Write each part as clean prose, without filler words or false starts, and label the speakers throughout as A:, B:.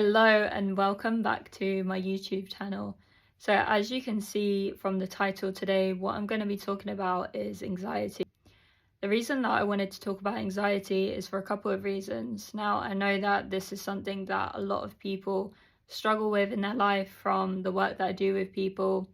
A: Hello and welcome back to my YouTube channel. So as you can see from the title today, what I'm going to be talking about is anxiety. The reason that I wanted to talk about anxiety is for a couple of reasons. Now, I know that this is something that a lot of people struggle with in their life from the work that I do with people,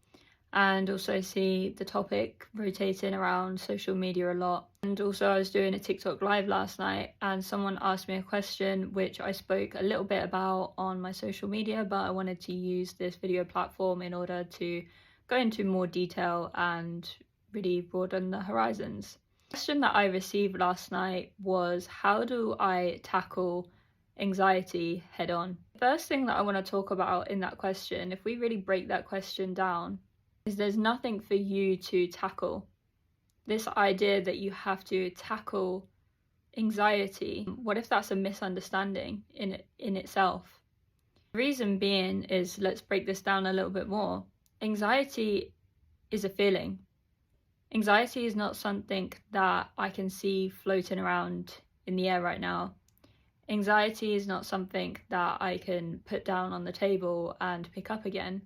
A: and also see the topic rotating around social media a lot. And also I was doing a TikTok live last night and someone asked me a question which I spoke a little bit about on my social media, but I wanted to use this video platform in order to go into more detail and really broaden the horizons. The question that I received last night was, how do I tackle anxiety head on? The first thing that I want to talk about in that question, if we really break that question down, is there's nothing for you to tackle. This idea that you have to tackle anxiety, what if that's a misunderstanding in itself? The reason being is, let's break this down a little bit more. Anxiety is a feeling. Anxiety is not something that I can see floating around in the air right now. Anxiety is not something that I can put down on the table and pick up again.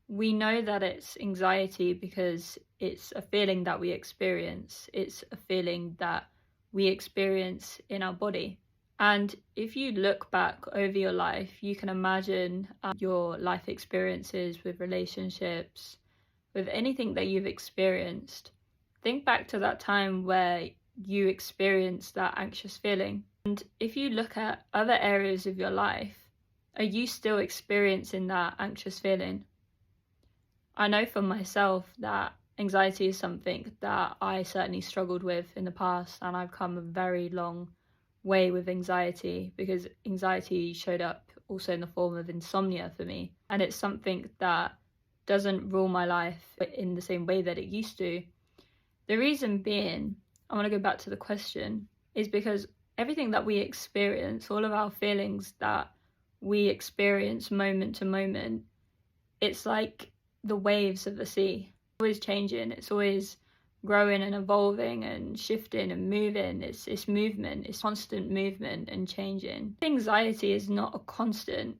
A: We know that it's anxiety because it's a feeling that we experience. It's a feeling that we experience in our body. And if you look back over your life, you can imagine your life experiences with relationships, with anything that you've experienced. Think back to that time where you experienced that anxious feeling. And if you look at other areas of your life, are you still experiencing that anxious feeling? I know for myself that anxiety is something that I certainly struggled with in the past, and I've come a very long way with anxiety because anxiety showed up also in the form of insomnia for me, and it's something that doesn't rule my life in the same way that it used to. The reason being, I want to go back to the question, is because everything that we experience, all of our feelings that we experience moment to moment, it's like the waves of the sea. It's always changing, it's always growing and evolving and shifting and moving. It's movement, it's constant movement and changing. Anxiety is not a constant.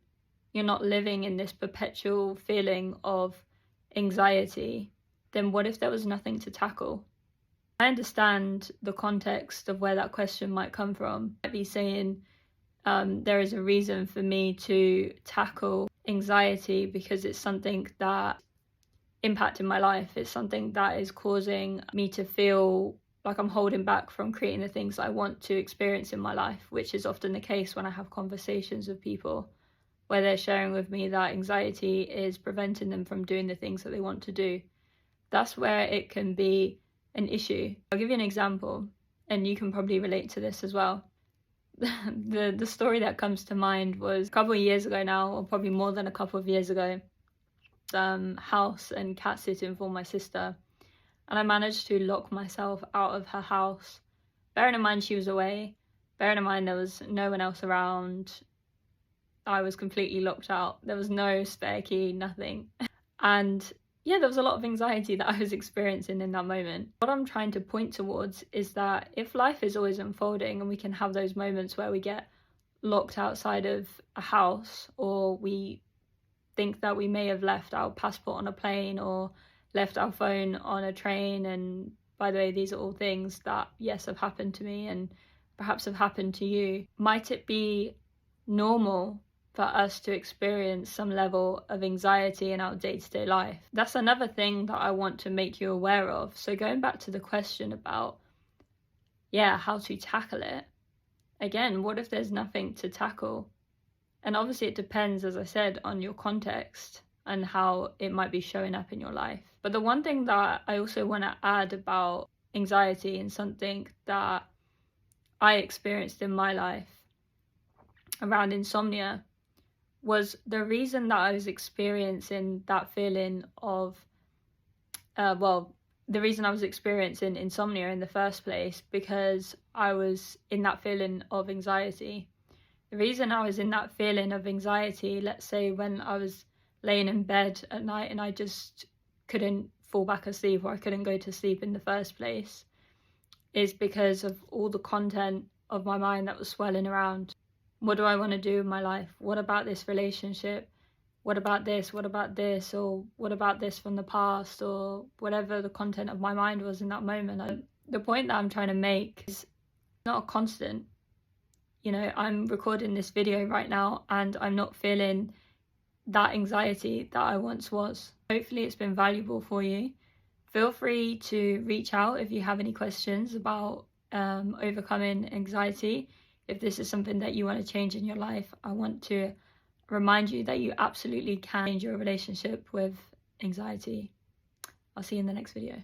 A: You're not living in this perpetual feeling of anxiety. Then what if there was nothing to tackle? I understand the context of where that question might come from. I might be saying there is a reason for me to tackle anxiety because it's something that impacting my life. It's something that is causing me to feel like I'm holding back from creating the things I want to experience in my life, which is often the case when I have conversations with people where they're sharing with me that anxiety is preventing them from doing the things that they want to do. That's where it can be an issue. I'll give you an example, and you can probably relate to this as well. The story that comes to mind was a couple of years ago now, or probably more than a couple of years ago. House and cat sitting for my sister, and I managed to lock myself out of her house. Bearing in mind she was away, bearing in mind there was no one else around, I was completely locked out. There was no spare key, nothing. And yeah, there was a lot of anxiety that I was experiencing in that moment. What I'm trying to point towards is that if life is always unfolding and we can have those moments where we get locked outside of a house, or we think that we may have left our passport on a plane or left our phone on a train, and by the way, these are all things that, yes, have happened to me and perhaps have happened to you. Might it be normal for us to experience some level of anxiety in our day-to-day life? That's another thing that I want to make you aware of. So going back to the question about, how to tackle it, again, what if there's nothing to tackle? And obviously it depends, as I said, on your context and how it might be showing up in your life. But the one thing that I also want to add about anxiety, and something that I experienced in my life around insomnia, was the reason that I was experiencing that feeling of, the reason I was experiencing insomnia in the first place, because I was in that feeling of anxiety. The reason I was in that feeling of anxiety, let's say when I was laying in bed at night and I just couldn't fall back asleep, or I couldn't go to sleep in the first place, is because of all the content of my mind that was swirling around. what do I want to do in my life? What about this relationship? What about this? What about this? Or what about this from the past? Or whatever the content of my mind was in that moment. The point that I'm trying to make is not a constant. You know, I'm recording this video right now and I'm not feeling that anxiety that I once was. Hopefully it's been valuable for you. Feel free to reach out if you have any questions about overcoming anxiety. If this is something that you want to change in your life, I want to remind you that you absolutely can change your relationship with anxiety. I'll see you in the next video.